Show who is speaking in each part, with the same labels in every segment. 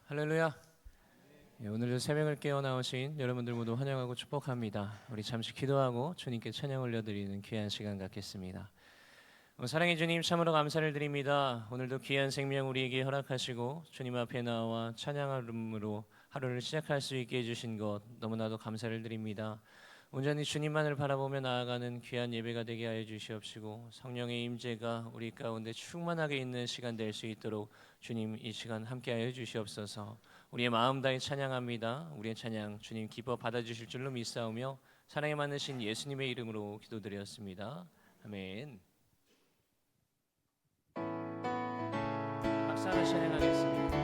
Speaker 1: 할렐루야. 오늘도 새벽을 깨어 나오신 여러분들 모두 환영하고 축복합니다. 우리 잠시 기도하고 주님께 찬양 올려드리는 귀한 시간 갖겠습니다. 사랑의 주님, 참으로 감사를 드립니다. 오늘도 귀한 생명 우리에게 허락하시고 주님 앞에 나와 찬양함으로 하루를 시작할 수 있게 해주신 것 너무나도 감사를 드립니다. 온전히 주님만을 바라보며 나아가는 귀한 예배가 되게 하여 주시옵시고, 성령의 임재가 우리 가운데 충만하게 있는 시간 될 수 있도록 주님 이 시간 함께 하여 주시옵소서. 우리의 마음 다해 찬양합니다. 우리의 찬양 주님 기뻐 받아주실 줄로 믿사오며 사랑에 많으신 예수님의 이름으로 기도드렸습니다. 아멘. 박수 하나 찬양하겠습니다.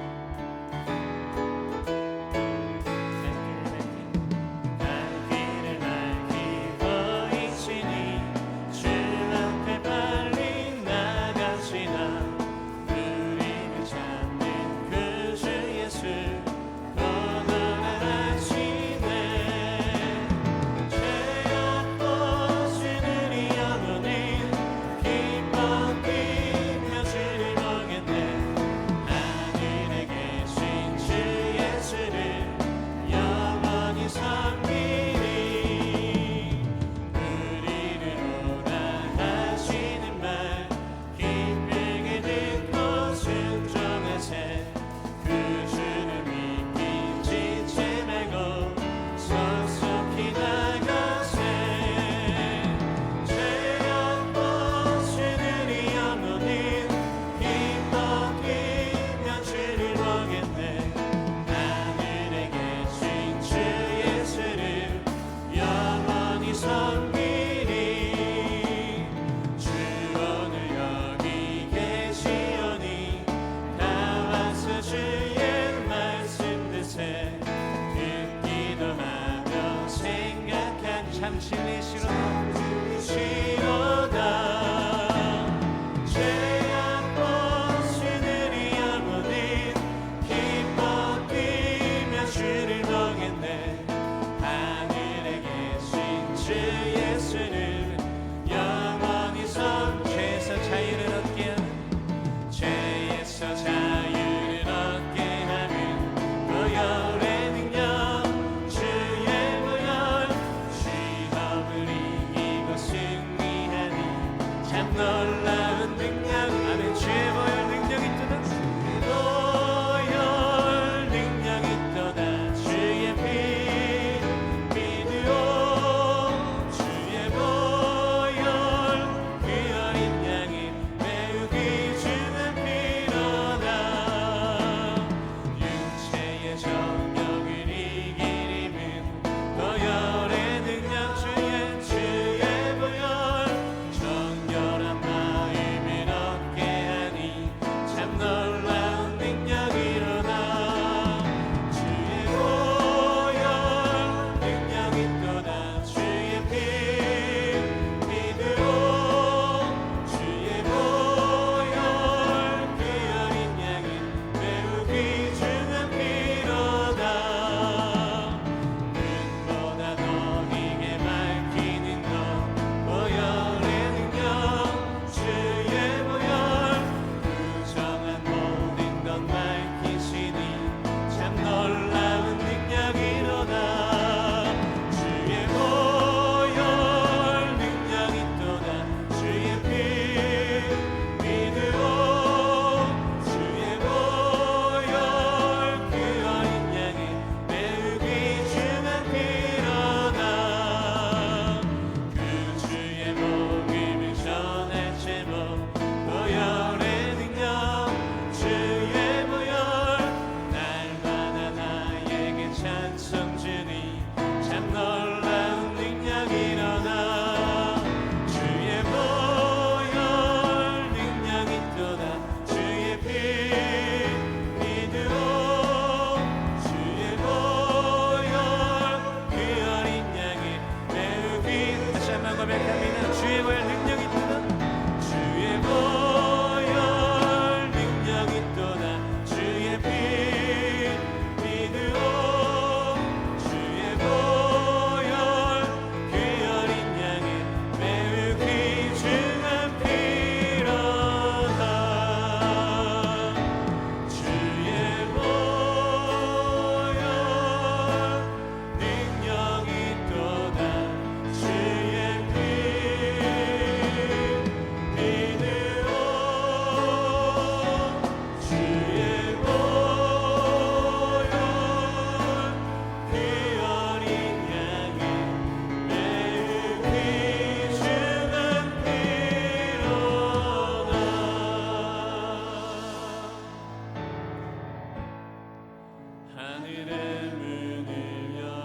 Speaker 2: 하늘의 문을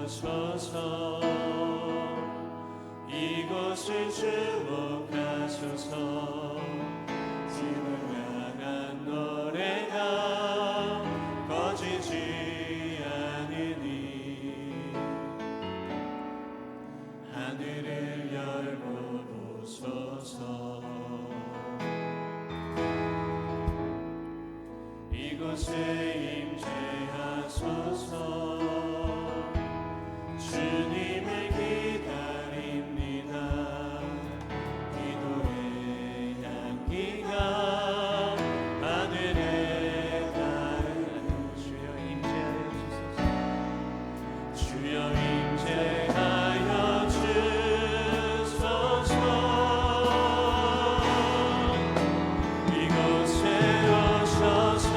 Speaker 2: 여셔서 이곳을 주목하소서. 주를 향한 노래가 꺼지지 않으니 하늘을 열고 보소서. 이곳에 임재하소서. 주님을 기다립니다. 기도의 향기가 하늘에 닿는 주여 임재하여 주소서. 주여 임재하여 주소서. 이곳에 오셔서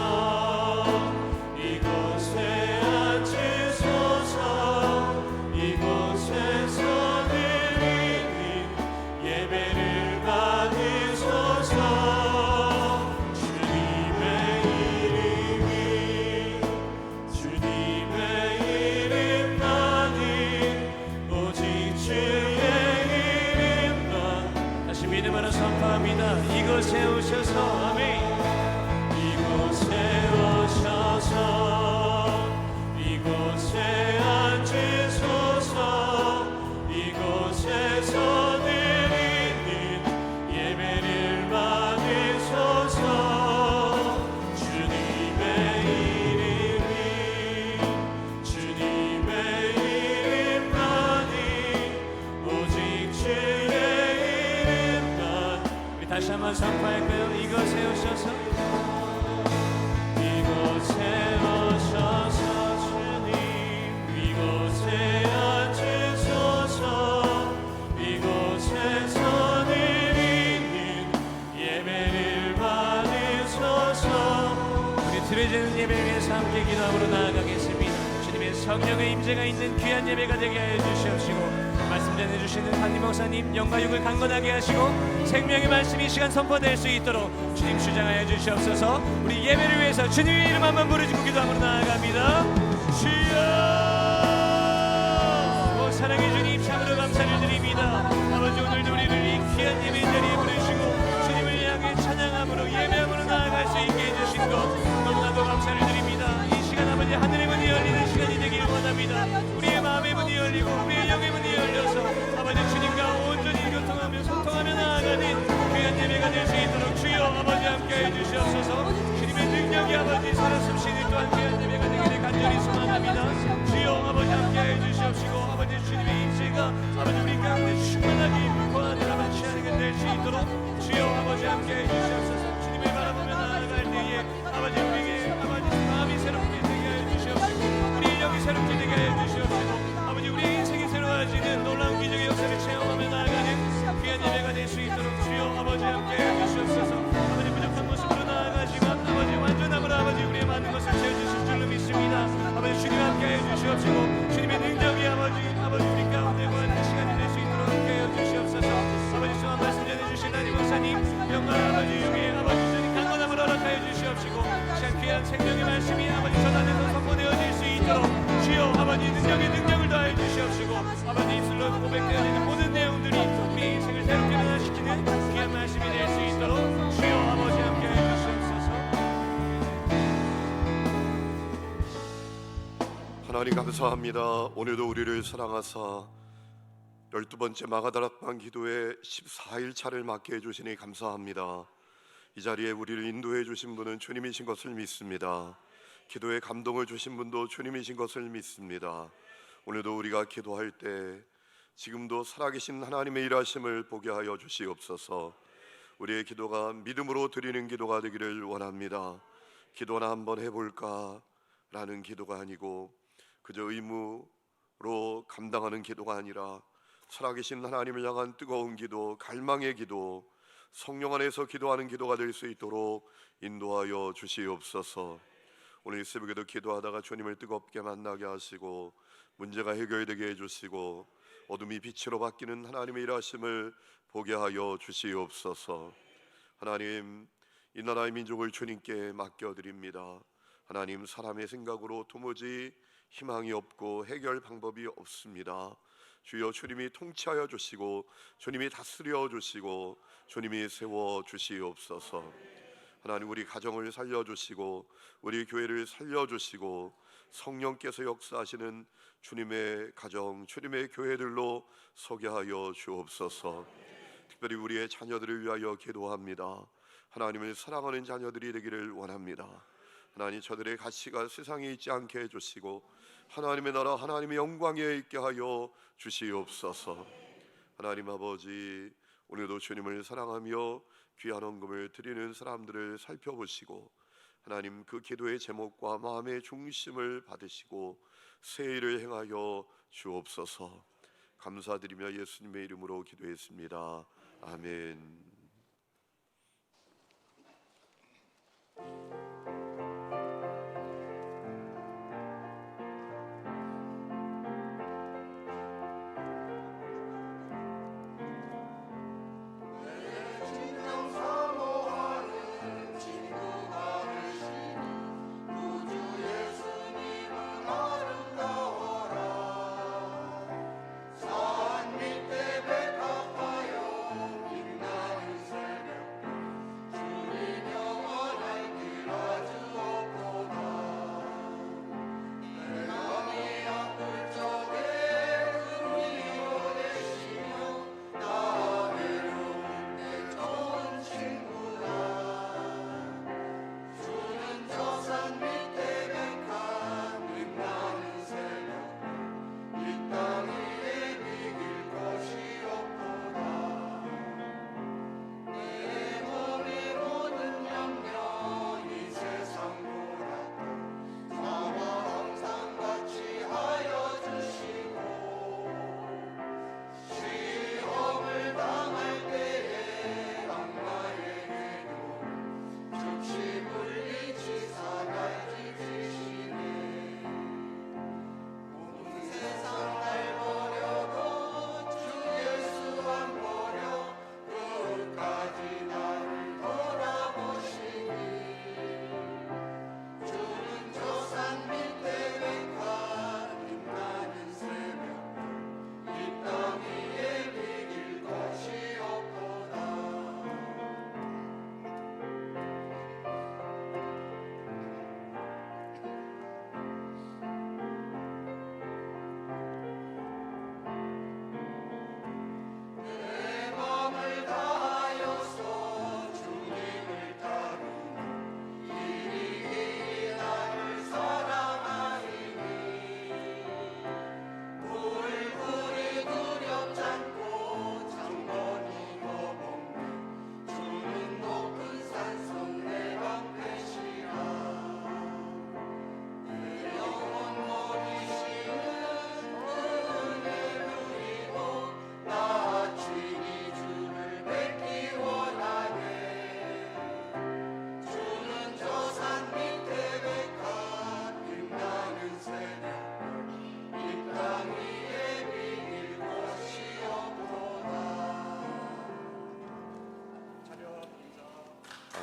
Speaker 2: 이곳에 앉으소서. 이곳에서 드리는 예배를 받으소서. 주님의 이름만이 오직 주의 이름만. 다시 믿음으로 선포합니다. 이곳에 오셔서 아멘. 이곳에 오셔서 이곳에 앉으소서. 이곳에서 드리는 예배를 받으소서. 주님의 이름만이 오직 주의 이름만. 우리 다시 한번 선포할까요? 이곳에 오셔서 이곳에 오셔서 주님. 이곳에 앉으소서. 이곳에서 드리는 예배를 받으소서. 우리 드려지는 예배를 위해서 함께 기도함으로 나아가겠습니다. 주님의 성령의 임재가 있는 귀한 예배가 되게 하여 주시옵시고, 말씀 전해주시는 한림 목사님 영과 육을 강건하게 하시고 생명의 말씀이 이 시간 선포될 수 있도록 주님 주장하여 주시옵소서. 우리 예배를 위해서 주님의 이름 한번 부르짖고 기도함으로 나아갑니다. 주여. 오 사랑의 주님 참으로 감사를 드립니다. 아버지 오늘도 우리를 이 귀한 예배 자리에 부르시고 주님을 향해 찬양함으로 예배함으로 나아갈 수 있게 해주신 것 너무나도 감사를 드립니다. 이 시간 아버지 하늘의 문이 열리는 시간이 되기를 원합니다. 우리의 마음의 문이 열리고 우리의 영의 문이 열려서 아버지 주님과 온전히 교통하며 소통하며 나아가는 귀한 예배가 될 수 있도록 주여 아버지 함께해 주시옵소서. 주님의 능력이 아버지 살아 숨쉬는 또한 귀한 예배가 되기를 간절히 소망합니다. 주여 아버지 함께해 주시옵시고 아버지 주님의 임재가 아버지 우리 가운데 충만하게 거하는 아버지 하나님께 될 수 있도록 주여 아버지 함께해 주시옵소서. 주님을 바라보며 나아갈 때에 아버지 우리에게 아버지 마음이 새롭게 되게 하여 주시옵시고 우리의 영이 새롭게 되게 하여 주시옵시고 아버지 우리의 인생이 새로워지는 놀라운 기적의 역사를 체험하며 나아가는 귀한 예배가 될 수 있도록 주여 아버지 함께해 주시옵소서. 아버지 부족한 모습으로 나아가지만 아버지 완전함으로 아버지 우리의 많은 것을 채워주실 줄로 믿습니다. 아버지 주님 함께해 주시옵시고 주님의 능력이 아버지 우리 가운데 거하는 시간이 될 수 있도록 함께해 주시옵소서. 아버지 수한 말씀 전해주신 하나님 목사님 영광 아버지 육의 아버지 주님 강건함을 허락하여 주시옵시고 시간 귀한 생명의 말씀이 아버지 전하면서 선포되어질 수 있도록 주여 아버지 능력을 더하여 주시옵시고 아버지 입술로 고백되어지는 모든 내용들이 우리 인생을 새롭게 변화시키는 귀한 말씀이 될 수 있도록 주여 아버지 함께해 주시옵소서.
Speaker 3: 하나님 감사합니다. 오늘도 우리를 사랑하사 12번째 마가다락방 기도회 14일 차를 맡게 해주시니 감사합니다. 이 자리에 우리를 인도해 주신 분은 주님이신 것을 믿습니다. 기도에 감동을 주신 분도 주님이신 것을 믿습니다. 오늘도 우리가 기도할 때 지금도 살아계신 하나님의 일하심을 보게 하여 주시옵소서. 우리의 기도가 믿음으로 드리는 기도가 되기를 원합니다. 기도나 한번 해볼까 라는 기도가 아니고 그저 의무로 감당하는 기도가 아니라 살아계신 하나님을 향한 뜨거운 기도, 갈망의 기도, 성령 안에서 기도하는 기도가 될 수 있도록 인도하여 주시옵소서. 오늘 이 새벽에도 기도하다가 주님을 뜨겁게 만나게 하시고 문제가 해결되게 해주시고 어둠이 빛으로 바뀌는 하나님의 일하심을 보게 하여 주시옵소서. 하나님, 이 나라의 민족을 주님께 맡겨드립니다. 하나님, 사람의 생각으로 도무지 희망이 없고 해결 방법이 없습니다. 주여, 주님이 통치하여 주시고 주님이 다스려 주시고 주님이 세워 주시옵소서. 하나님, 우리 가정을 살려주시고 우리 교회를 살려주시고 성령께서 역사하시는 주님의 가정, 주님의 교회들로 서게 하여 주옵소서. 특별히 우리의 자녀들을 위하여 기도합니다. 하나님을 사랑하는 자녀들이 되기를 원합니다. 하나님, 저들의 가치가 세상에 있지 않게 해주시고 하나님의 나라, 하나님의 영광에 있게 하여 주시옵소서. 하나님 아버지, 오늘도 주님을 사랑하며 귀한 헌금을 드리는 사람들을 살펴보시고 하나님, 그 기도의 제목과 마음의 중심을 받으시고 새 일을 행하여 주옵소서. 감사드리며 예수님의 이름으로 기도했습니다. 아멘.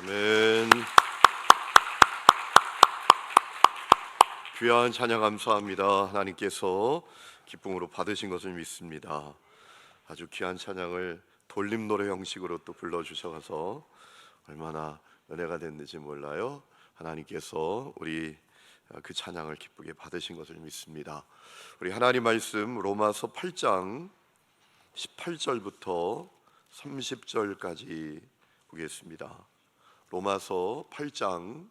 Speaker 3: 아멘. 귀한 찬양 감사합니다. 하나님께서 기쁨으로 받으신 것을 믿습니다. 아주 귀한 찬양을 돌림 노래 형식으로 또 불러주셔서 얼마나 은혜가 됐는지 몰라요. 하나님께서 우리 그 찬양을 기쁘게 받으신 것을 믿습니다. 우리 하나님 말씀 로마서 8장 18절부터 30절까지 보겠습니다. 로마서 8장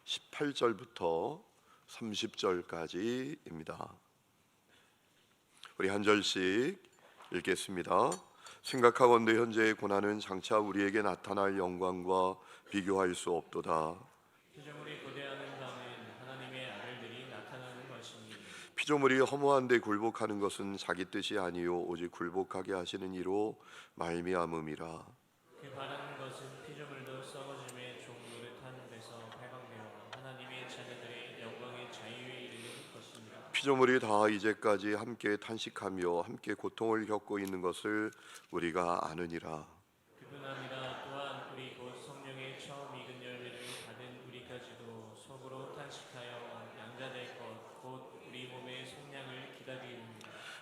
Speaker 3: 18절부터 30절까지입니다. 우리 한 절씩 읽겠습니다. 생각하건대 현재의 고난은 장차 우리에게 나타날 영광과 비교할 수 없도다.
Speaker 1: 피조물이 고대하는 바는 하나님의 아들들이 나타나는 것이니
Speaker 3: 피조물이 허무한데 굴복하는 것은 자기 뜻이 아니요 오직 굴복하게 하시는 이로 말미암음이라.
Speaker 1: 그 바라는 것은 피조물도 썩어짐에 종노릇한 데서 발광되어 하나님의 자녀들의 영광의 자유에 이르는 것입니다.
Speaker 3: 피조물이 다 이제까지 함께 탄식하며 함께 고통을 겪고 있는 것을 우리가 아느니라.
Speaker 1: 그뿐 아니라 또한 우리 곧 성령의 처음 익은 열매를 받은 우리까지도 속으로 탄식하여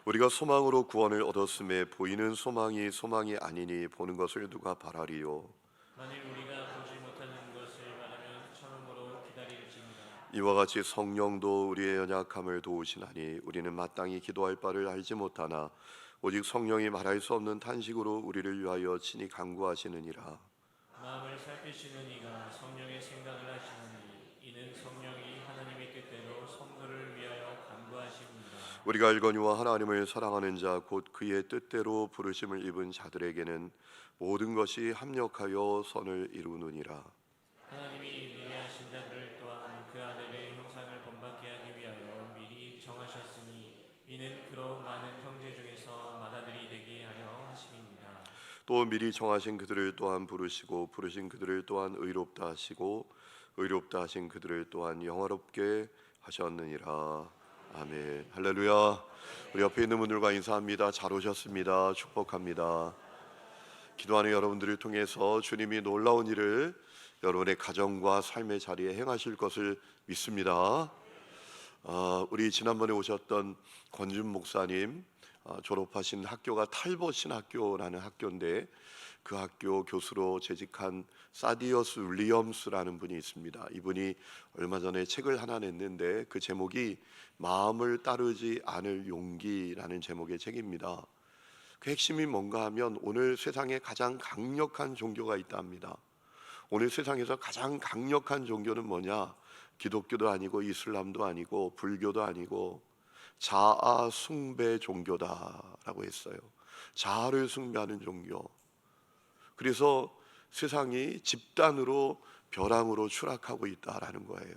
Speaker 3: 우리가 소망으로 구원을 얻었음에 보이는 소망이 소망이 아니니 보는 것을 누가 바라리요.
Speaker 2: 만일 우리가 보지 못하는 것을 바라면 참음으로 기다릴지니라.
Speaker 3: 이와 같이 성령도 우리의 연약함을 도우시나니 우리는 마땅히 기도할 바를 알지 못하나 오직 성령이 말할 수 없는 탄식으로 우리를 위하여 친히 간구하시느니라.
Speaker 2: 마음을 살피시는 이가 성령의 생각을 하시느니 이는 성령이 하나님의 뜻대로 성도를 위하여 간구하십니다.
Speaker 3: 우리가 알거니와 하나님을 사랑하는 자 곧 그의 뜻대로 부르심을 입은 자들에게는 모든 것이 합력하여 선을 이루느니라.
Speaker 2: 하나님이 미리 하신 자들을 또한 그 아들의 형상을 본받게 하기 위하여 미리 정하셨으니 이는 그로 많은 형제 중에서 맏아들이 되게 하려 하심입니다.
Speaker 3: 또 미리 정하신 그들을 또한 부르시고 부르신 그들을 또한 의롭다 하시고 의롭다 하신 그들을 또한 영화롭게 하셨느니라. 아멘. 할렐루야. 우리 옆에 있는 분들과 인사합니다. 잘 오셨습니다. 축복합니다. 기도하는 여러분들을 통해서 주님이 놀라운 일을 여러분의 가정과 삶의 자리에 행하실 것을 믿습니다. 우리 지난번에 오셨던 권준 목사님 졸업하신 학교가 탈봇신학교라는 학교인데 그 학교 교수로 재직한 사디어스 윌리엄스라는 분이 있습니다. 이분이 얼마 전에 책을 하나 냈는데 그 제목이 마음을 따르지 않을 용기라는 제목의 책입니다. 그 핵심이 뭔가 하면 오늘 세상에 가장 강력한 종교가 있다 합니다. 오늘 세상에서 가장 강력한 종교는 뭐냐? 기독교도 아니고 이슬람도 아니고 불교도 아니고 자아 숭배 종교다라고 했어요. 자아를 숭배하는 종교. 그래서 세상이 집단으로 벼랑으로 추락하고 있다라는 거예요.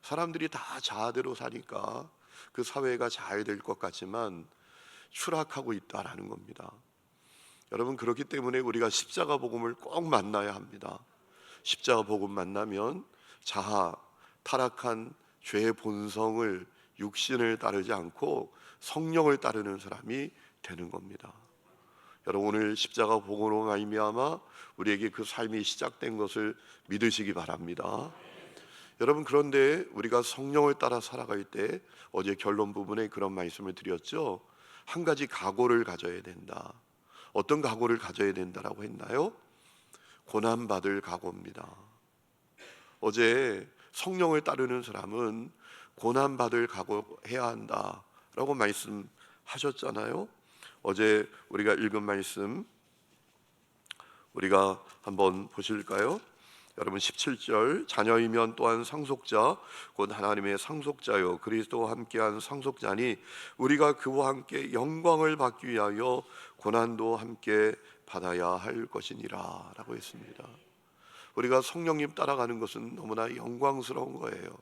Speaker 3: 사람들이 다 자아대로 사니까 그 사회가 잘 될 것 같지만 추락하고 있다라는 겁니다. 여러분, 그렇기 때문에 우리가 십자가 복음을 꼭 만나야 합니다. 십자가 복음 만나면 자아, 타락한 죄의 본성을 육신을 따르지 않고 성령을 따르는 사람이 되는 겁니다. 여러분, 오늘 십자가 복음으로 말미암아 우리에게 그 삶이 시작된 것을 믿으시기 바랍니다. 여러분, 그런데 우리가 성령을 따라 살아갈 때 어제 결론 부분에 그런 말씀을 드렸죠. 한 가지 각오를 가져야 된다. 어떤 각오를 가져야 된다라고 했나요? 고난받을 각오입니다. 어제 성령을 따르는 사람은 고난받을 각오해야 한다라고 말씀하셨잖아요. 어제 우리가 읽은 말씀 우리가 한번 보실까요? 여러분 17절 자녀이면 또한 상속자 곧 하나님의 상속자요 그리스도와 함께한 상속자니 우리가 그와 함께 영광을 받기 위하여 고난도 함께 받아야 할 것이니라 라고 했습니다. 우리가 성령님 따라가는 것은 너무나 영광스러운 거예요.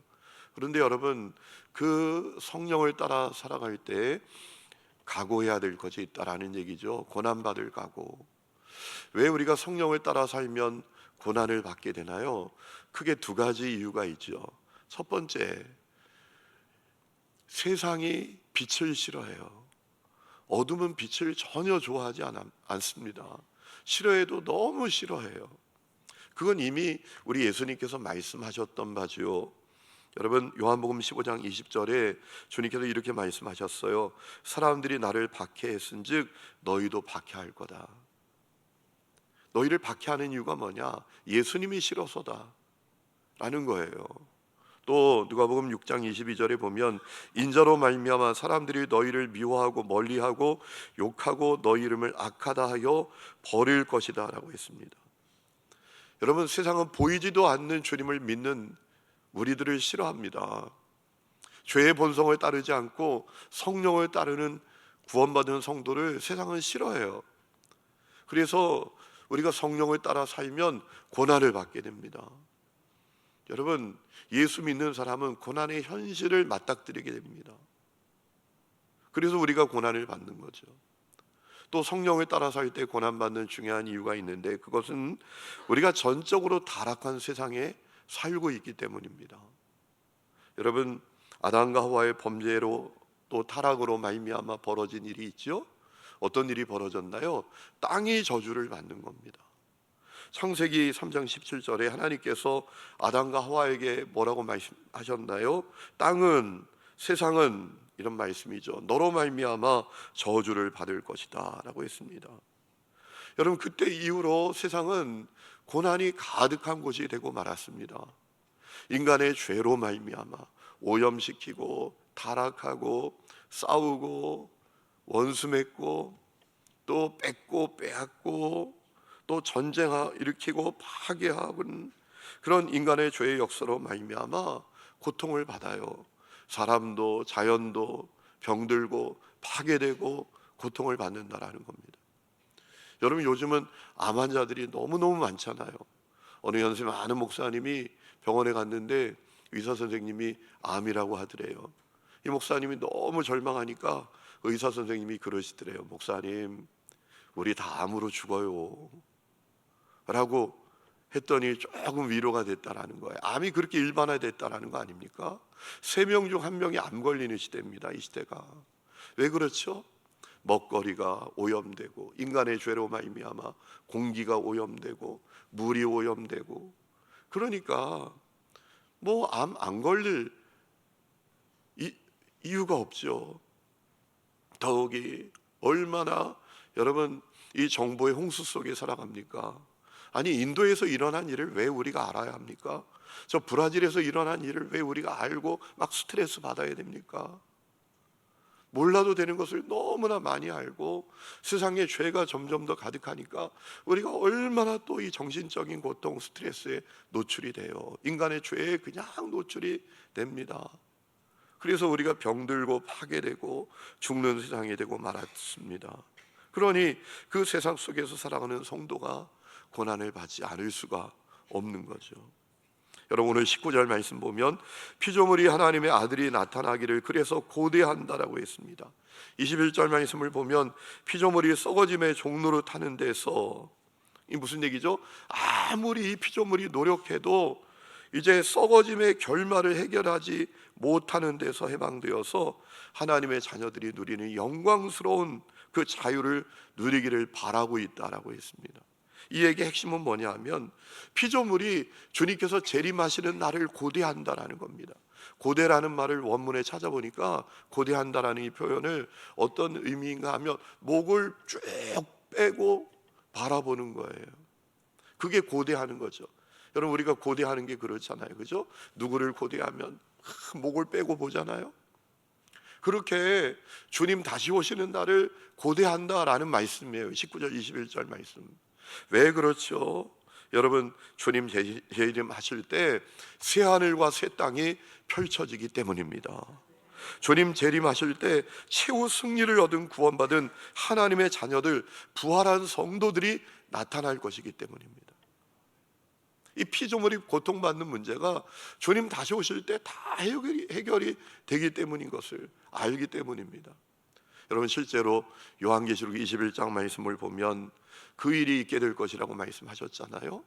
Speaker 3: 그런데 여러분 그 성령을 따라 살아갈 때 각오해야 될 것이 있다라는 얘기죠. 고난받을 각오. 왜 우리가 성령을 따라 살면 고난을 받게 되나요? 크게 두 가지 이유가 있죠. 첫 번째, 세상이 빛을 싫어해요. 어둠은 빛을 전혀 좋아하지 않습니다. 싫어해도 너무 싫어해요. 그건 이미 우리 예수님께서 말씀하셨던 바지요. 여러분 요한복음 15장 20절에 주님께서 이렇게 말씀하셨어요. 사람들이 나를 박해했은즉 너희도 박해할 거다. 너희를 박해하는 이유가 뭐냐? 예수님이 싫어서다 라는 거예요. 또 누가복음 6장 22절에 보면 인자로 말미암아 사람들이 너희를 미워하고 멀리하고 욕하고 너희 이름을 악하다 하여 버릴 것이다 라고 했습니다. 여러분 세상은 보이지도 않는 주님을 믿는 우리들을 싫어합니다. 죄의 본성을 따르지 않고 성령을 따르는 구원받은 성도를 세상은 싫어해요. 그래서 우리가 성령을 따라 살면 고난을 받게 됩니다. 여러분 예수 믿는 사람은 고난의 현실을 맞닥뜨리게 됩니다. 그래서 우리가 고난을 받는 거죠. 또 성령을 따라 살 때 고난받는 중요한 이유가 있는데 그것은 우리가 전적으로 타락한 세상에 살고 있기 때문입니다. 여러분 아담과 하와의 범죄로 또 타락으로 말미암아 벌어진 일이 있죠. 어떤 일이 벌어졌나요? 땅이 저주를 받는 겁니다. 창세기 3장 17절에 하나님께서 아담과 하와에게 뭐라고 말씀하셨나요? 땅은 세상은 이런 말씀이죠. 너로 말미암아 저주를 받을 것이다 라고 했습니다. 여러분, 그때 이후로 세상은 고난이 가득한 곳이 되고 말았습니다. 인간의 죄로 말미암아 오염시키고 타락하고 싸우고 원수 맺고 또 뺏고 빼앗고 또 전쟁 일으키고 파괴하는 그런 인간의 죄의 역사로 말미암아 고통을 받아요. 사람도 자연도 병들고 파괴되고 고통을 받는다라는 겁니다. 여러분, 요즘은 암 환자들이 너무너무 많잖아요. 어느 연세 많은 목사님이 병원에 갔는데 의사 선생님이 암이라고 하더래요. 이 목사님이 너무 절망하니까 의사 선생님이 그러시더래요. 목사님, 우리 다 암으로 죽어요 라고 했더니 조금 위로가 됐다라는 거예요. 암이 그렇게 일반화됐다라는 거 아닙니까? 3명 중 1명이 암 걸리는 시대입니다. 이 시대가. 왜 그렇죠? 먹거리가 오염되고 인간의 죄로 말미암아 공기가 오염되고 물이 오염되고, 그러니까 뭐 암 안 걸릴 이유가 없죠. 더욱이 얼마나 여러분 이 정보의 홍수 속에 살아갑니까? 아니, 인도에서 일어난 일을 왜 우리가 알아야 합니까? 저 브라질에서 일어난 일을 왜 우리가 알고 막 스트레스 받아야 됩니까? 몰라도 되는 것을 너무나 많이 알고 세상에 죄가 점점 더 가득하니까 우리가 얼마나 또 이 정신적인 고통, 스트레스에 노출이 돼요. 인간의 죄에 그냥 노출이 됩니다. 그래서 우리가 병들고 파괴되고 죽는 세상이 되고 말았습니다. 그러니 그 세상 속에서 살아가는 성도가 고난을 받지 않을 수가 없는 거죠. 여러분, 오늘 19절 말씀 보면 피조물이 하나님의 아들이 나타나기를 그래서 고대한다라고 했습니다. 21절 말씀을 보면 피조물이 썩어짐의 종로로 타는 데서, 이 무슨 얘기죠? 아무리 이 피조물이 노력해도 이제 썩어짐의 결말을 해결하지 못하는 데서 해방되어서 하나님의 자녀들이 누리는 영광스러운 그 자유를 누리기를 바라고 있다라고 했습니다. 이 얘기의 핵심은 뭐냐 하면 피조물이 주님께서 재림하시는 날을 고대한다라는 겁니다. 고대라는 말을 원문에 찾아보니까 고대한다라는 이 표현을 어떤 의미인가 하면 목을 쭉 빼고 바라보는 거예요. 그게 고대하는 거죠. 여러분, 우리가 고대하는 게 그렇잖아요, 그죠? 누구를 고대하면 목을 빼고 보잖아요. 그렇게 주님 다시 오시는 날을 고대한다라는 말씀이에요. 19절 21절 말씀. 왜 그렇죠? 여러분, 주님 재림하실 때 새하늘과 새 땅이 펼쳐지기 때문입니다. 주님 재림하실 때 최후 승리를 얻은 구원받은 하나님의 자녀들, 부활한 성도들이 나타날 것이기 때문입니다. 이 피조물이 고통받는 문제가 주님 다시 오실 때 다 해결이 되기 때문인 것을 알기 때문입니다. 여러분, 실제로 요한계시록 21장 말씀을 보면 그 일이 있게 될 것이라고 말씀하셨잖아요.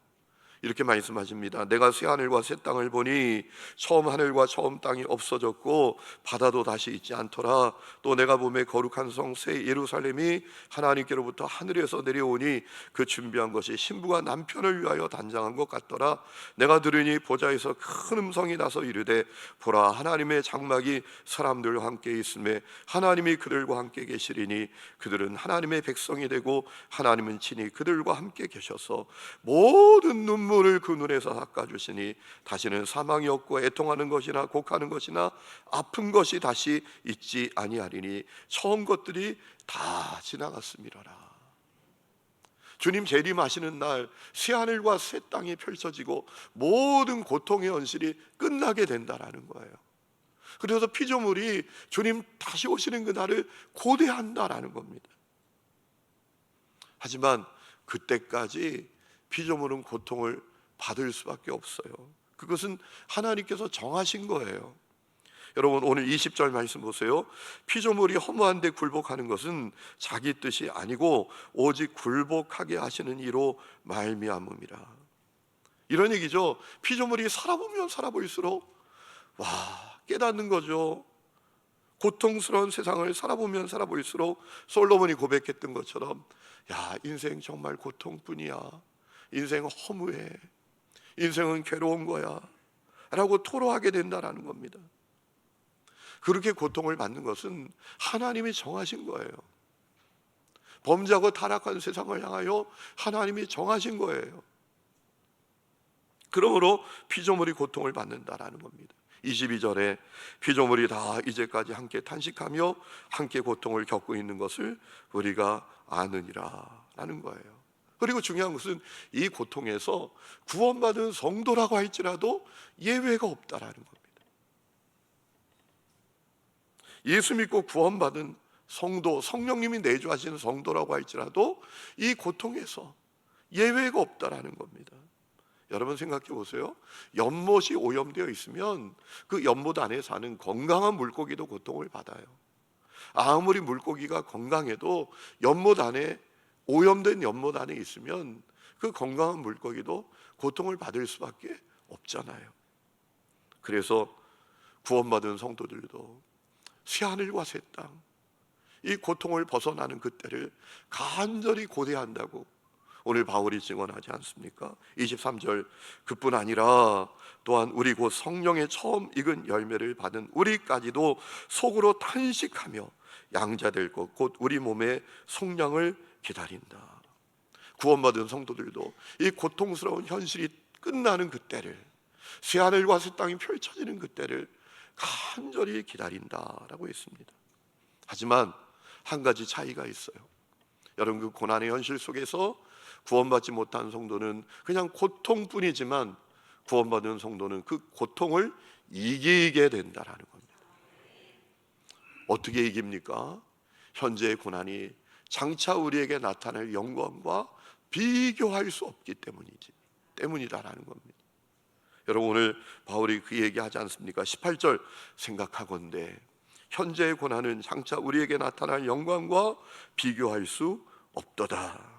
Speaker 3: 이렇게 말씀하십니다. 내가 새 하늘과 새 땅을 보니 처음 하늘과 처음 땅이 없어졌고 바다도 다시 있지 않더라. 또 내가 보매 거룩한 성 새 예루살렘이 하나님께로부터 하늘에서 내려오니 그 준비한 것이 신부가 남편을 위하여 단장한 것 같더라. 내가 들으니 보좌에서 큰 음성이 나서 이르되 보라, 하나님의 장막이 사람들과 함께 있음에 하나님이 그들과 함께 계시리니 그들은 하나님의 백성이 되고 하나님은 친히 그들과 함께 계셔서 모든 눈물을 그 눈에서 닦아주시니 다시는 사망이 없고 애통하는 것이나 곡하는 것이나 아픈 것이 다시 있지 아니하리니 처음 것들이 다 지나갔음이로라. 주님 재림하시는 날 새하늘과 새 땅이 펼쳐지고 모든 고통의 현실이 끝나게 된다라는 거예요. 그래서 피조물이 주님 다시 오시는 그날을 고대한다라는 겁니다. 하지만 그때까지 피조물은 고통을 받을 수밖에 없어요. 그것은 하나님께서 정하신 거예요. 여러분, 오늘 20절 말씀 보세요. 피조물이 허무한데 굴복하는 것은 자기 뜻이 아니고 오직 굴복하게 하시는 이로 말미암음이라. 이런 얘기죠. 피조물이 살아보면 살아볼수록 깨닫는 거죠. 고통스러운 세상을 살아보면 살아볼수록 솔로몬이 고백했던 것처럼 인생 정말 고통뿐이야. 인생은 허무해. 인생은 괴로운 거야 라고 토로하게 된다라는 겁니다. 그렇게 고통을 받는 것은 하나님이 정하신 거예요. 범죄하고 타락한 세상을 향하여 하나님이 정하신 거예요. 그러므로 피조물이 고통을 받는다라는 겁니다. 22절에 피조물이 다 이제까지 함께 탄식하며 함께 고통을 겪고 있는 것을 우리가 아느니라 라는 거예요. 그리고 중요한 것은 이 고통에서 구원받은 성도라고 할지라도 예외가 없다라는 겁니다. 예수 믿고 구원받은 성도, 성령님이 내주하시는 성도라고 할지라도 이 고통에서 예외가 없다라는 겁니다. 여러분 생각해 보세요. 연못이 오염되어 있으면 그 연못 안에 사는 건강한 물고기도 고통을 받아요. 아무리 물고기가 건강해도 연못 안에, 오염된 연못 안에 있으면 그 건강한 물고기도 고통을 받을 수밖에 없잖아요. 그래서 구원받은 성도들도 새하늘과 새 땅, 이 고통을 벗어나는 그때를 간절히 고대한다고 오늘 바울이 증언하지 않습니까? 23절, 그뿐 아니라 또한 우리 곧 성령의 처음 익은 열매를 받은 우리까지도 속으로 탄식하며 양자될 것 곧 우리 몸의 속량을 기다린다. 구원받은 성도들도 이 고통스러운 현실이 끝나는 그때를, 새하늘과 새 땅이 펼쳐지는 그때를 간절히 기다린다라고 했습니다. 하지만 한 가지 차이가 있어요. 여러분, 그 고난의 현실 속에서 구원받지 못한 성도는 그냥 고통뿐이지만 구원받은 성도는 그 고통을 이기게 된다라는 겁니다. 어떻게 이깁니까? 현재의 고난이 장차 우리에게 나타날 영광과 비교할 수 없기 때문이다라는 겁니다. 여러분, 오늘 바울이 그 얘기하지 않습니까? 18절, 생각하건대 현재의 고난은 장차 우리에게 나타날 영광과 비교할 수 없도다.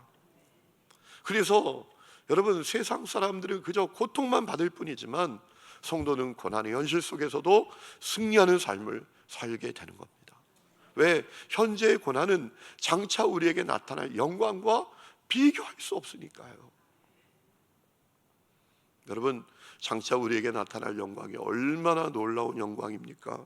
Speaker 3: 그래서 여러분, 세상 사람들은 그저 고통만 받을 뿐이지만 성도는 고난의 현실 속에서도 승리하는 삶을 살게 되는 겁니다. 왜? 현재의 고난은 장차 우리에게 나타날 영광과 비교할 수 없으니까요. 여러분, 장차 우리에게 나타날 영광이 얼마나 놀라운 영광입니까?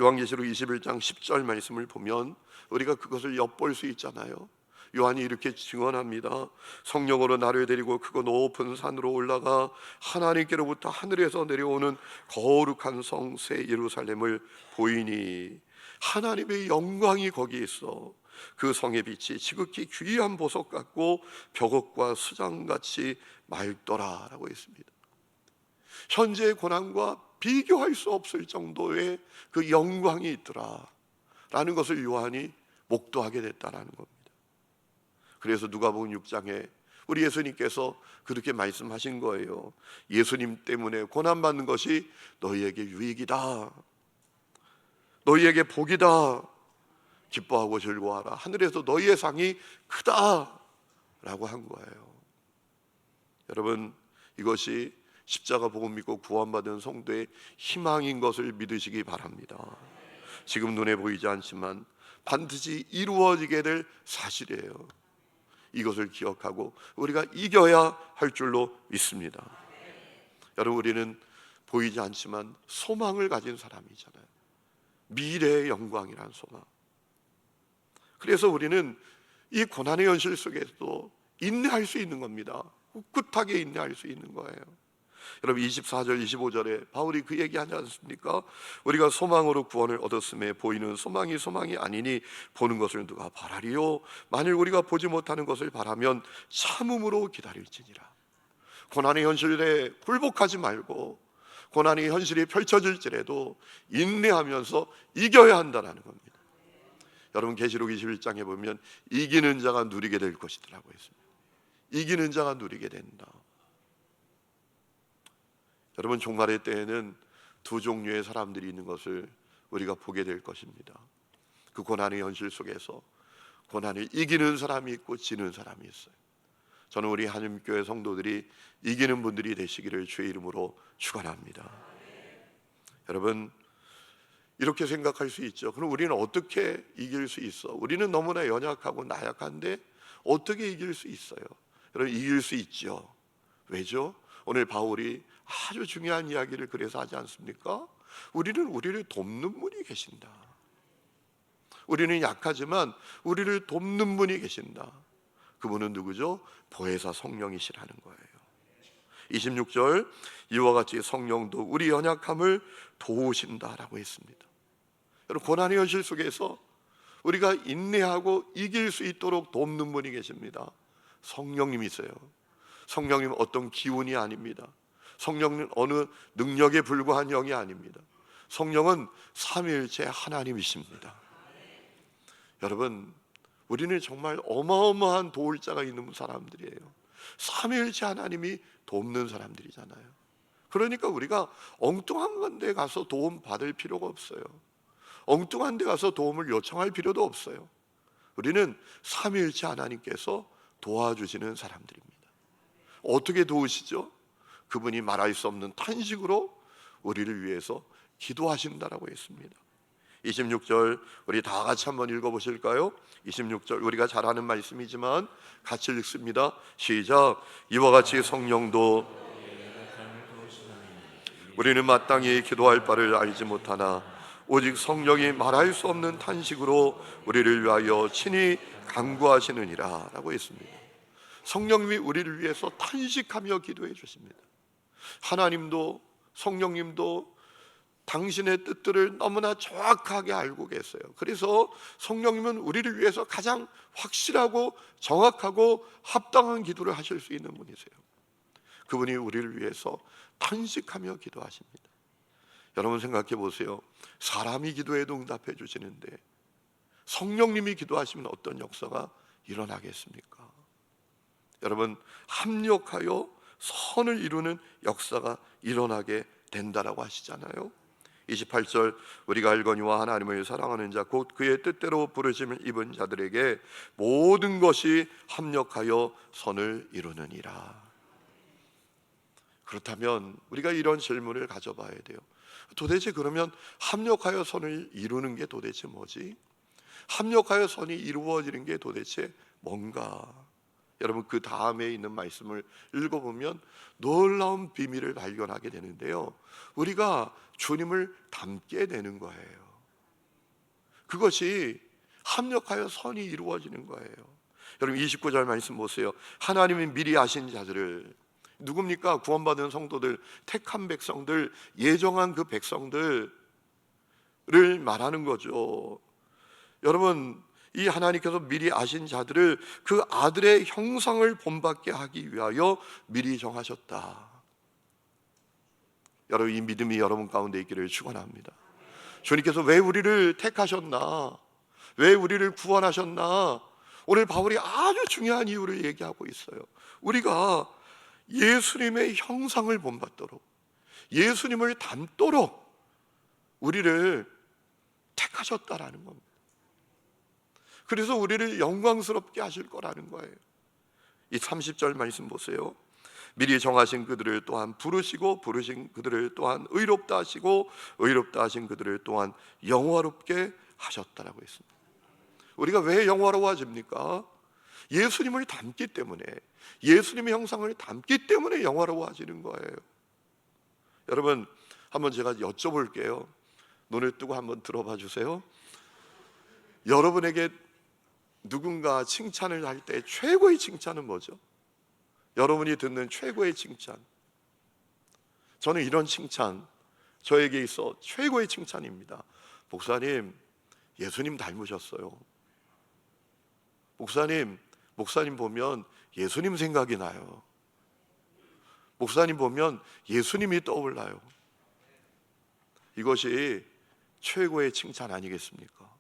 Speaker 3: 요한계시록 21장 10절 말씀을 보면 우리가 그것을 엿볼 수 있잖아요. 요한이 이렇게 증언합니다. 성령으로 나를 데리고 크고 높은 산으로 올라가 하나님께로부터 하늘에서 내려오는 거룩한 성 새 예루살렘을 보이니 하나님의 영광이 거기에 있어 그 성의 빛이 지극히 귀한 보석 같고 벽옥과 수장같이 맑더라 라고 했습니다. 현재의 고난과 비교할 수 없을 정도의 그 영광이 있더라 라는 것을 요한이 목도하게 됐다라는 겁니다. 그래서 누가복음 6장에 우리 예수님께서 그렇게 말씀하신 거예요. 예수님 때문에 고난받는 것이 너희에게 유익이다, 너희에게 복이다, 기뻐하고 즐거워하라, 하늘에서 너희의 상이 크다 라고 한 거예요. 여러분, 이것이 십자가 복음 믿고 구원받은 성도의 희망인 것을 믿으시기 바랍니다. 지금 눈에 보이지 않지만 반드시 이루어지게 될 사실이에요. 이것을 기억하고 우리가 이겨야 할 줄로 믿습니다. 여러분, 우리는 보이지 않지만 소망을 가진 사람이잖아요. 미래의 영광이란 소망. 그래서 우리는 이 고난의 현실 속에서도 인내할 수 있는 겁니다. 꿋꿋하게 인내할 수 있는 거예요. 여러분, 24절 25절에 바울이 그 얘기하지 않습니까? 우리가 소망으로 구원을 얻었음에 보이는 소망이 아니니 보는 것을 누가 바라리요? 만일 우리가 보지 못하는 것을 바라면 참음으로 기다릴지니라. 고난의 현실에 굴복하지 말고 고난의 현실이 펼쳐질지라도 인내하면서 이겨야 한다는 겁니다. 여러분, 계시록 21장에 보면 이기는 자가 누리게 될 것이라고 했습니다. 이기는 자가 누리게 된다. 여러분, 종말의 때에는 두 종류의 사람들이 있는 것을 우리가 보게 될 것입니다. 그 고난의 현실 속에서 고난을 이기는 사람이 있고 지는 사람이 있어요. 저는 우리 한림교회 성도들이 이기는 분들이 되시기를 주의 이름으로 축원합니다. 여러분, 이렇게 생각할 수 있죠. 그럼 우리는 어떻게 이길 수 있어? 우리는 너무나 연약하고 나약한데 어떻게 이길 수 있어요? 여러분, 이길 수 있죠. 왜죠? 오늘 바울이 아주 중요한 이야기를 그래서 하지 않습니까? 우리를 돕는 분이 계신다. 우리는 약하지만 우리를 돕는 분이 계신다. 그분은 누구죠? 보혜사 성령이시라는 거예요. 26절, 이와 같이 성령도 우리 연약함을 도우신다라고 했습니다. 여러분, 고난의 현실 속에서 우리가 인내하고 이길 수 있도록 돕는 분이 계십니다. 성령님이세요. 성령님은 어떤 기운이 아닙니다. 성령은 어느 능력에 불과한 영이 아닙니다. 성령은 삼위일체 하나님이십니다. 여러분, 우리는 정말 어마어마한 도울 자가 있는 사람들이에요. 삼위일체 하나님이 돕는 사람들이잖아요. 그러니까 우리가 엉뚱한 데 가서 도움 받을 필요가 없어요. 엉뚱한 데 가서 도움을 요청할 필요도 없어요. 우리는 삼위일체 하나님께서 도와주시는 사람들입니다. 어떻게 도우시죠? 그분이 말할 수 없는 탄식으로 우리를 위해서 기도하신다라고 했습니다. 26절 우리 다 같이 한번 읽어보실까요? 26절 우리가 잘 아는 말씀이지만 같이 읽습니다. 시작. 이와 같이 성령도 우리는 마땅히 기도할 바를 알지 못하나 오직 성령이 말할 수 없는 탄식으로 우리를 위하여 친히 간구하시느니라 라고 했습니다. 성령님이 우리를 위해서 탄식하며 기도해 주십니다. 하나님도 성령님도 당신의 뜻들을 너무나 정확하게 알고 계세요. 그래서 성령님은 우리를 위해서 가장 확실하고 정확하고 합당한 기도를 하실 수 있는 분이세요. 그분이 우리를 위해서 탄식하며 기도하십니다. 여러분 생각해 보세요. 사람이 기도해도 응답해 주시는데 성령님이 기도하시면 어떤 역사가 일어나겠습니까? 여러분, 합력하여 선을 이루는 역사가 일어나게 된다라고 하시잖아요. 28절 우리가 알거니와 하나님을 사랑하는 자 곧 그의 뜻대로 부르심을 입은 자들에게 모든 것이 합력하여 선을 이루느니라. 그렇다면 우리가 이런 질문을 가져봐야 돼요. 도대체 그러면 합력하여 선을 이루는 게 도대체 뭐지? 합력하여 선이 이루어지는 게 도대체 뭔가? 여러분, 그 다음에 있는 말씀을 읽어보면 놀라운 비밀을 발견하게 되는데요, 우리가 주님을 닮게 되는 거예요. 그것이 합력하여 선이 이루어지는 거예요. 여러분 29절 말씀 보세요. 하나님이 미리 아신 자들을, 누굽니까? 구원받은 성도들, 택한 백성들, 예정한 그 백성들을 말하는 거죠. 여러분, 이 하나님께서 미리 아신 자들을 그 아들의 형상을 본받게 하기 위하여 미리 정하셨다. 여러분, 이 믿음이 여러분 가운데 있기를 축원합니다. 주님께서 왜 우리를 택하셨나, 왜 우리를 구원하셨나, 오늘 바울이 아주 중요한 이유를 얘기하고 있어요. 우리가 예수님의 형상을 본받도록, 예수님을 닮도록 우리를 택하셨다라는 겁니다. 그래서 우리를 영광스럽게 하실 거라는 거예요. 이 30절 말씀 보세요. 미리 정하신 그들을 또한 부르시고 부르신 그들을 또한 의롭다 하시고 의롭다 하신 그들을 또한 영화롭게 하셨다라고 했습니다. 우리가 왜 영화로워집니까? 예수님을 닮기 때문에, 예수님의 형상을 닮기 때문에 영화로워지는 거예요. 여러분, 한번 제가 여쭤볼게요. 눈을 뜨고 한번 들어봐 주세요. 여러분에게 누군가 칭찬을 할 때 최고의 칭찬은 뭐죠? 여러분이 듣는 최고의 칭찬, 저는 이런 칭찬 저에게 있어 최고의 칭찬입니다. 목사님, 예수님 닮으셨어요. 목사님 보면 예수님 생각이 나요. 목사님 보면 예수님이 떠올라요. 이것이 최고의 칭찬 아니겠습니까?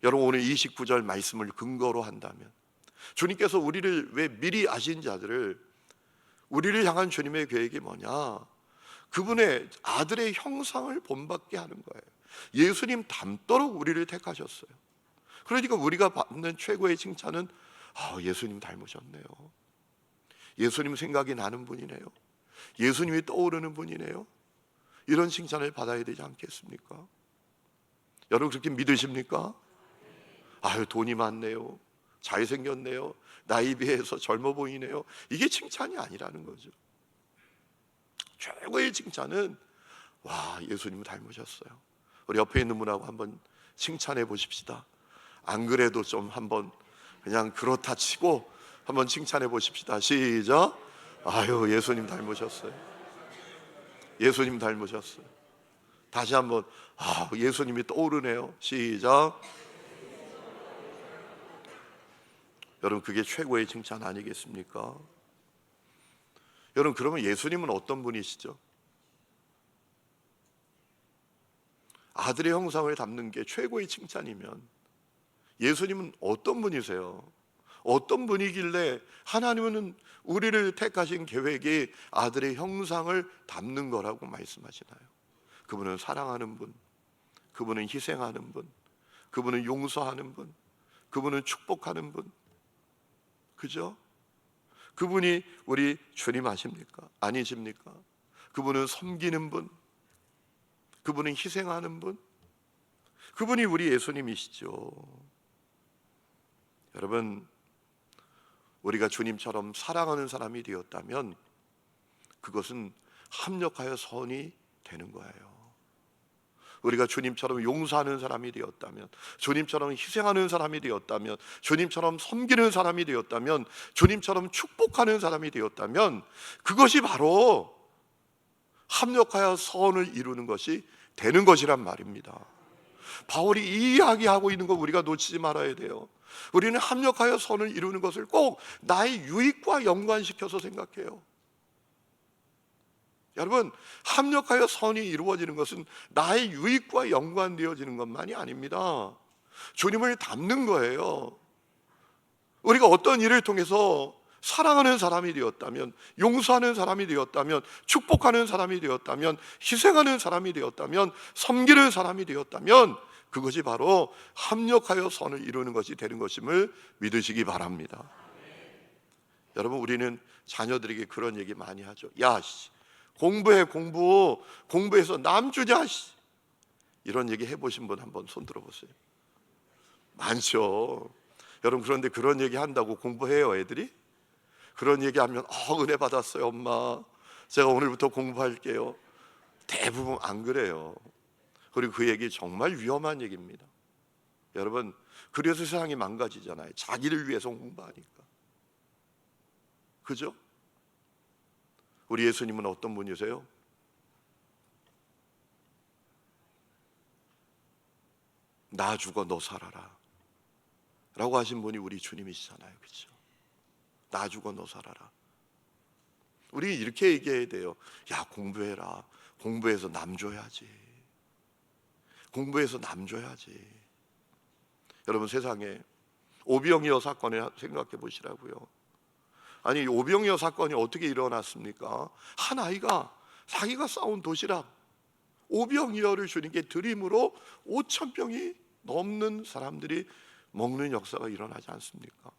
Speaker 3: 여러분, 오늘 29절 말씀을 근거로 한다면, 주님께서 우리를 왜 미리 아신 자들을, 우리를 향한 주님의 계획이 뭐냐? 그분의 아들의 형상을 본받게 하는 거예요. 예수님 닮도록 우리를 택하셨어요. 그러니까 우리가 받는 최고의 칭찬은 예수님 닮으셨네요. 예수님 생각이 나는 분이네요. 예수님이 떠오르는 분이네요. 이런 칭찬을 받아야 되지 않겠습니까? 여러분, 그렇게 믿으십니까? 돈이 많네요, 잘생겼네요, 나이 비해서 젊어 보이네요, 이게 칭찬이 아니라는 거죠. 최고의 칭찬은 와, 예수님을 닮으셨어요. 우리 옆에 있는 분하고 한번 칭찬해 보십시다. 안 그래도 좀 한번 그냥 그렇다 치고 한번 칭찬해 보십시다. 시작. 아유, 예수님 닮으셨어요. 예수님 닮으셨어요. 다시 한번, 아, 예수님이 떠오르네요. 시작. 여러분, 그게 최고의 칭찬 아니겠습니까? 여러분, 그러면 예수님은 어떤 분이시죠? 아들의 형상을 담는 게 최고의 칭찬이면 예수님은 어떤 분이세요? 어떤 분이길래 하나님은 우리를 택하신 계획이 아들의 형상을 담는 거라고 말씀하시나요? 그분은 사랑하는 분, 그분은 희생하는 분, 그분은 용서하는 분, 그분은 축복하는 분, 그죠? 그분이 우리 주님 아십니까? 아니십니까? 그분은 섬기는 분, 그분은 희생하는 분, 그분이 우리 예수님이시죠. 여러분, 우리가 주님처럼 사랑하는 사람이 되었다면 그것은 합력하여 선이 되는 거예요. 우리가 주님처럼 용서하는 사람이 되었다면, 주님처럼 희생하는 사람이 되었다면, 주님처럼 섬기는 사람이 되었다면, 주님처럼 축복하는 사람이 되었다면 그것이 바로 합력하여 선을 이루는 것이 되는 것이란 말입니다. 바울이 이 이야기하고 있는 거 우리가 놓치지 말아야 돼요. 우리는 합력하여 선을 이루는 것을 꼭 나의 유익과 연관시켜서 생각해요. 여러분, 합력하여 선이 이루어지는 것은 나의 유익과 연관되어지는 것만이 아닙니다. 주님을 닮는 거예요. 우리가 어떤 일을 통해서 사랑하는 사람이 되었다면, 용서하는 사람이 되었다면, 축복하는 사람이 되었다면, 희생하는 사람이 되었다면, 섬기는 사람이 되었다면 그것이 바로 합력하여 선을 이루는 것이 되는 것임을 믿으시기 바랍니다. 여러분, 우리는 자녀들에게 그런 얘기 많이 하죠. 야, 공부해, 공부해서 남주자. 이런 얘기 해보신 분 한번 손 들어보세요. 많죠. 여러분, 그런데 그런 얘기 한다고 공부해요, 애들이? 그런 얘기하면 은혜 받았어요, 엄마. 제가 오늘부터 공부할게요. 대부분 안 그래요. 그리고 그 얘기 정말 위험한 얘기입니다. 여러분, 그래서 세상이 망가지잖아요. 자기를 위해서 공부하니까. 그죠? 우리 예수님은 어떤 분이세요? 나 죽어 너 살아라 라고 하신 분이 우리 주님이시잖아요. 그렇죠? 나 죽어 너 살아라. 우리 이렇게 얘기해야 돼요. 야, 공부해라. 공부해서 남 줘야지. 공부해서 남 줘야지. 여러분, 세상에 오병이어 사건을 생각해 보시라고요. 아니, 오병이어 사건이 어떻게 일어났습니까? 한 아이가 자기가 싸운 도시락 오병이어를 주님께 드림으로 5,000명이 넘는 사람들이 먹는 역사가 일어나지 않습니까?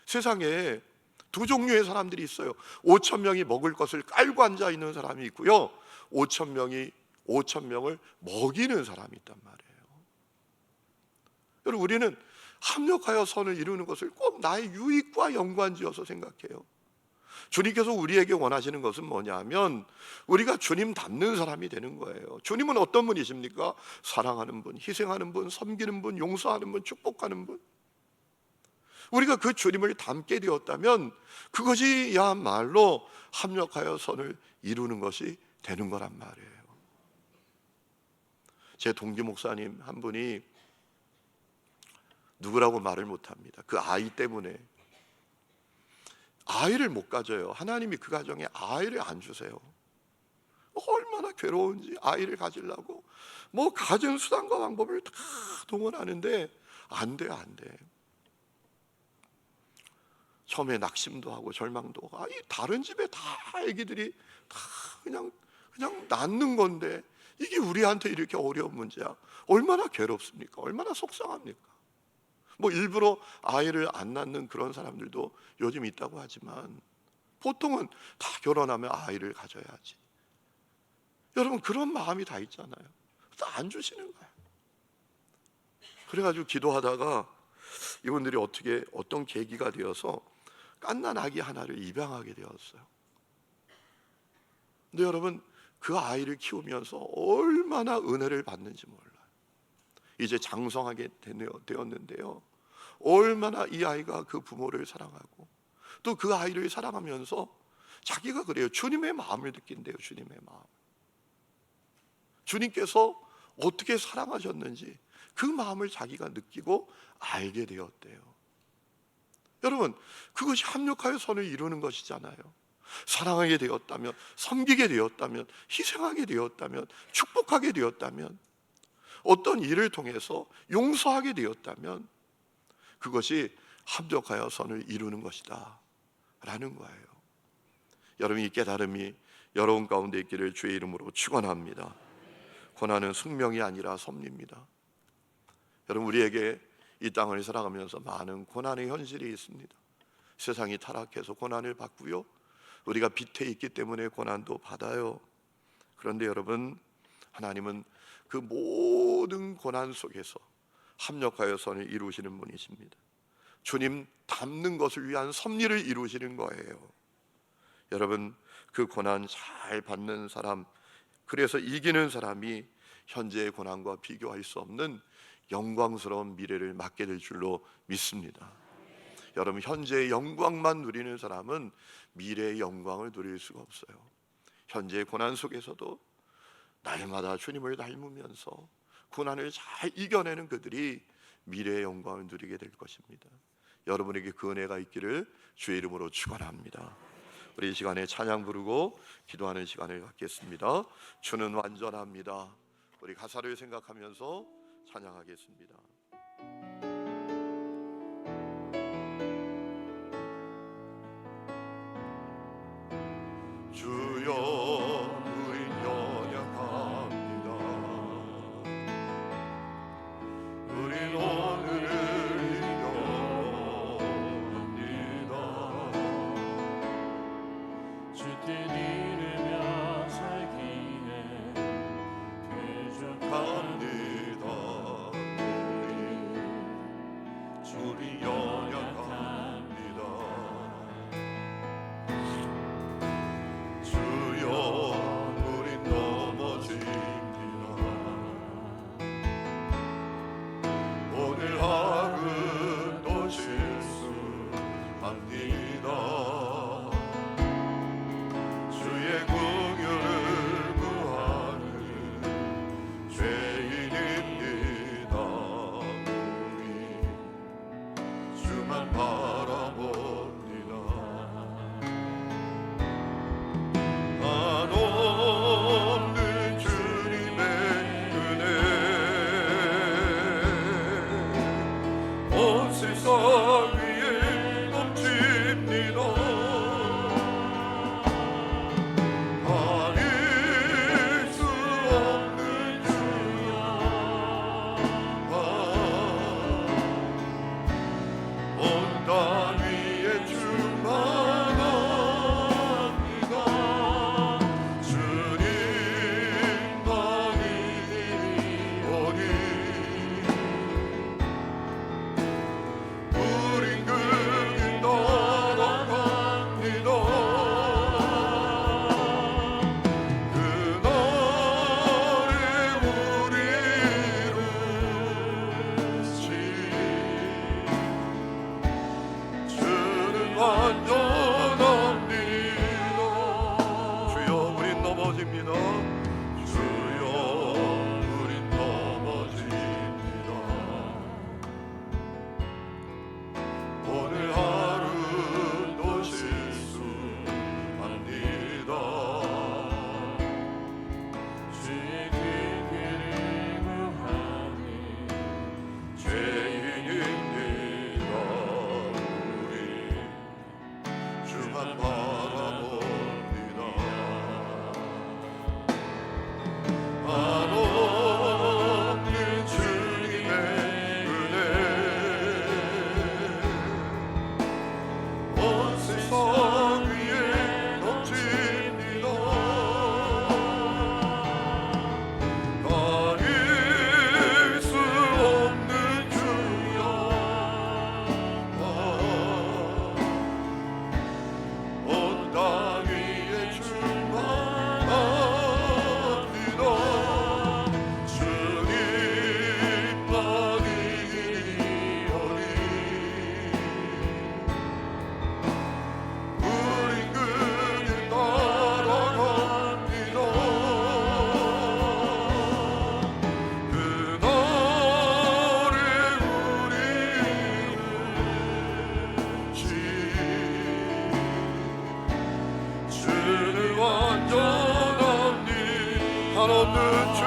Speaker 3: 세상에 두 종류의 사람들이 있어요. 5,000명이 먹을 것을 깔고 앉아 있는 사람이 있고요, 5,000명을 먹이는 사람이 있단 말이에요. 여러분, 우리는 합력하여 선을 이루는 것을 꼭 나의 유익과 연관지어서 생각해요. 주님께서 우리에게 원하시는 것은 뭐냐면 우리가 주님 닮는 사람이 되는 거예요. 주님은 어떤 분이십니까? 사랑하는 분, 희생하는 분, 섬기는 분, 용서하는 분, 축복하는 분. 우리가 그 주님을 닮게 되었다면 그것이야말로 합력하여 선을 이루는 것이 되는 거란 말이에요. 제 동기 목사님 한 분이 누구라고 말을 못합니다. 그 아이 때문에 아이를 못 가져요. 하나님이 그 가정에 아이를 안 주세요. 얼마나 괴로운지 아이를 가지려고 뭐 가진 수단과 방법을 다 동원하는데 안 돼. 처음에 낙심도 하고 절망도 하고, 다른 집에 다 애기들이 다 그냥 낳는 건데 이게 우리한테 이렇게 어려운 문제야. 얼마나 괴롭습니까? 얼마나 속상합니까? 뭐 일부러 아이를 안 낳는 그런 사람들도 요즘 있다고 하지만 보통은 다 결혼하면 아이를 가져야지. 여러분, 그런 마음이 다 있잖아요. 다 안 주시는 거야. 그래가지고 기도하다가 이분들이 어떤 계기가 되어서 갓난 아기 하나를 입양하게 되었어요. 근데 여러분, 그 아이를 키우면서 얼마나 은혜를 받는지 몰라요. 이제 장성하게 되었는데요, 얼마나 이 아이가 그 부모를 사랑하고 또 그 아이를 사랑하면서 자기가 그래요. 주님의 마음을 느낀대요. 주님의 마음. 주님께서 어떻게 사랑하셨는지 그 마음을 자기가 느끼고 알게 되었대요. 여러분, 그것이 합력하여 선을 이루는 것이잖아요. 사랑하게 되었다면, 섬기게 되었다면, 희생하게 되었다면, 축복하게 되었다면, 어떤 일을 통해서 용서하게 되었다면 그것이 합력하여 선을 이루는 것이다 라는 거예요. 여러분, 이 깨달음이 여러분 가운데 있기를 주의 이름으로 축원합니다. 고난은 숙명이 아니라 섭리입니다. 여러분, 우리에게 이 땅을 살아가면서 많은 고난의 현실이 있습니다. 세상이 타락해서 고난을 받고요, 우리가 빛에 있기 때문에 고난도 받아요. 그런데 여러분, 하나님은 그 모든 고난 속에서 합력하여 선을 이루시는 분이십니다. 주님 닮는 것을 위한 섭리를 이루시는 거예요. 여러분, 그 고난 잘 받는 사람, 그래서 이기는 사람이 현재의 고난과 비교할 수 없는 영광스러운 미래를 맞게 될 줄로 믿습니다. 여러분, 현재의 영광만 누리는 사람은 미래의 영광을 누릴 수가 없어요. 현재의 고난 속에서도 날마다 주님을 닮으면서 고난을 잘 이겨내는 그들이 미래의 영광을 누리게 될 것입니다. 여러분에게 그 은혜가 있기를 주의 이름으로 축원합니다. 우리 이 시간에 찬양 부르고 기도하는 시간을 갖겠습니다. 주는 완전합니다. 우리 가사를 생각하면서 찬양하겠습니다. 주여, 우린 연약합니다. 우린 오늘을 이겨옵니다.
Speaker 2: 주 뜻 이루며 살기에
Speaker 3: 갑니다. 우리 연약합니다. 주여,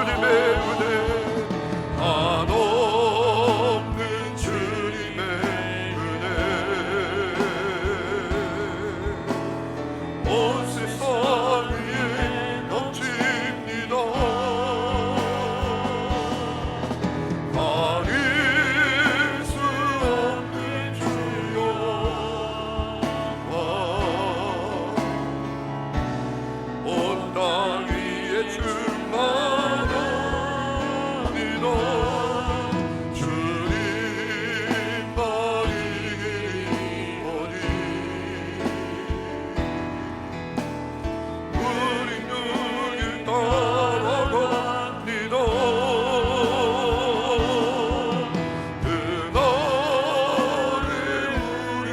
Speaker 3: 주님의 은혜 한없는 주님의 은혜 온 세상 위에 넘칩니다 가릴 수 없는 주여 온 땅 위에 충만합니다 주님만이 오니 우리 눈을 따라갑니다 그날에 우리를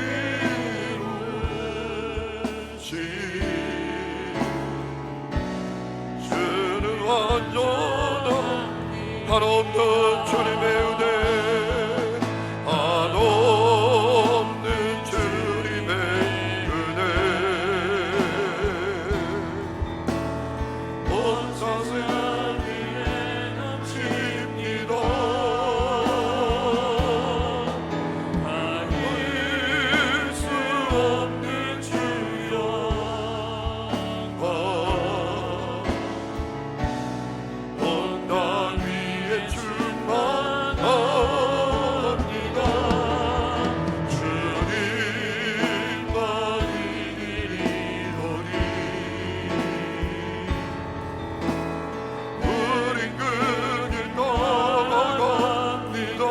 Speaker 3: 주는 완전한 한없는 주님의 은혜 한없는 주님의 은혜 온 세상 위에 넘칩니다 가릴 수 없는 주여 온 땅 위에 충만합니다 주님만이 이리오니 우린 그길 따라갑니다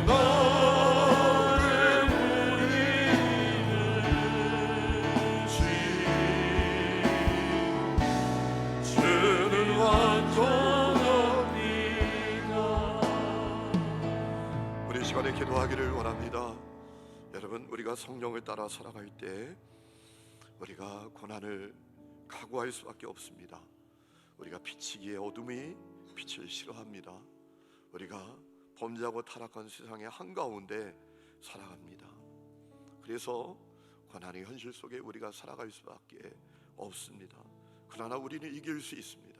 Speaker 3: 그날에 주는 완전합니다. 우리 시간에 기도하기를 원합니다. 여러분, 우리가 성령을 따라 살아갈 때 우리가 고난을 각오할 수밖에 없습니다. 우리가 비치기에 어둠이 빛을 싫어합니다. 우리가 범죄하고 타락한 세상의 한가운데 살아갑니다. 그래서 고난의 현실 속에 우리가 살아갈 수밖에 없습니다. 그러나 우리는 이길 수 있습니다.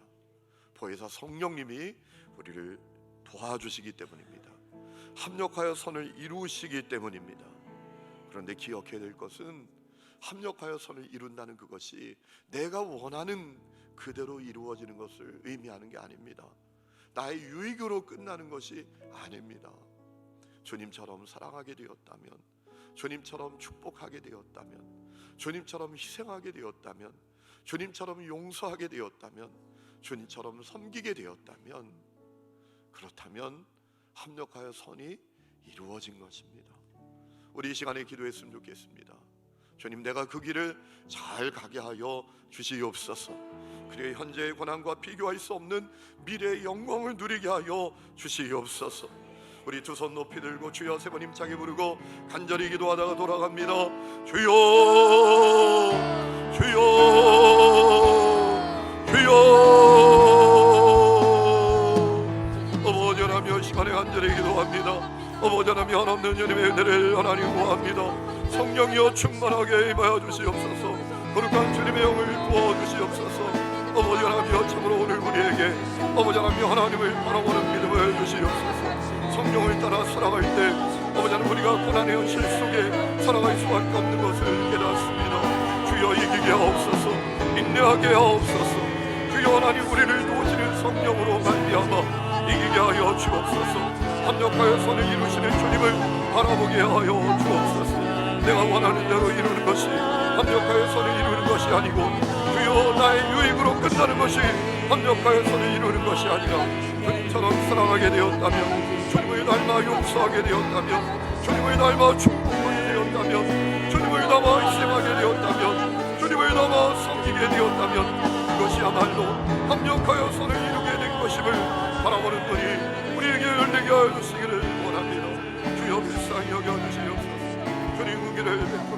Speaker 3: 보혜사 성령님이 우리를 도와주시기 때문입니다. 합력하여 선을 이루시기 때문입니다. 그런데 기억해야 될 것은 합력하여 선을 이룬다는 그것이 내가 원하는 그대로 이루어지는 것을 의미하는 게 아닙니다. 나의 유익으로 끝나는 것이 아닙니다. 주님처럼 사랑하게 되었다면, 주님처럼 축복하게 되었다면, 주님처럼 희생하게 되었다면, 주님처럼 용서하게 되었다면, 주님처럼 섬기게 되었다면, 그렇다면 합력하여 선이 이루어진 것입니다. 우리 이 시간에 기도했으면 좋겠습니다. 주님, 내가 그 길을 잘 가게 하여 주시옵소서. 그리고 현재의 고난과 비교할 수 없는 미래의 영광을 누리게 하여 주시옵소서. 우리 두 손 높이 들고 주여 세 번 힘차게 부르고 간절히 기도하다가 돌아갑니다. 주여, 주여, 주여. 어머니라며 시간에 간절히 기도합니다. 어머니라며 한없는 주님의 은혜를 하나님 구합니다. 성령이여 충만하게 임하여 주시옵소서. 거룩한 주님의 영을 부어주시옵소서. 어머니 하나님여 참으로 오늘 우리에게 어머니 하나님 하나님을 바라보는 믿음을 주시옵소서. 성령을 따라 살아갈 때 어머니 하나님 우리가 고난의 현실 속에 살아갈 수밖에 없는 것을 깨닫습니다. 주여 이기게 하옵소서. 인내하게 하옵소서. 주여 하나님 우리를 도우시는 성령으로 말미암아 이기게 하여 주옵소서. 합력하여 선을 이루시는 주님을 바라보게 하여 주옵소서. 내가 원하는 대로 이루는 것이 합력하여 선을 이루는 것이 아니고 주여 나의 유익으로 끝나는 것이 합력하여 선을 이루는 것이 아니라 주님처럼 사랑하게 되었다면, 주님을 닮아 용서하게 되었다면, 주님을 닮아 축복하게 되었다면, 주님을 닮아 희생하게 되었다면, 주님을 닮아 섬기게 되었다면 그것이야말로 합력하여 선을 이루게 된 것임을 바라보는 분이 우리에게 열리게 하여 주시기를 원합니다. 주여 불쌍히 여겨주시옵소서. 주님 은혜를 베풀어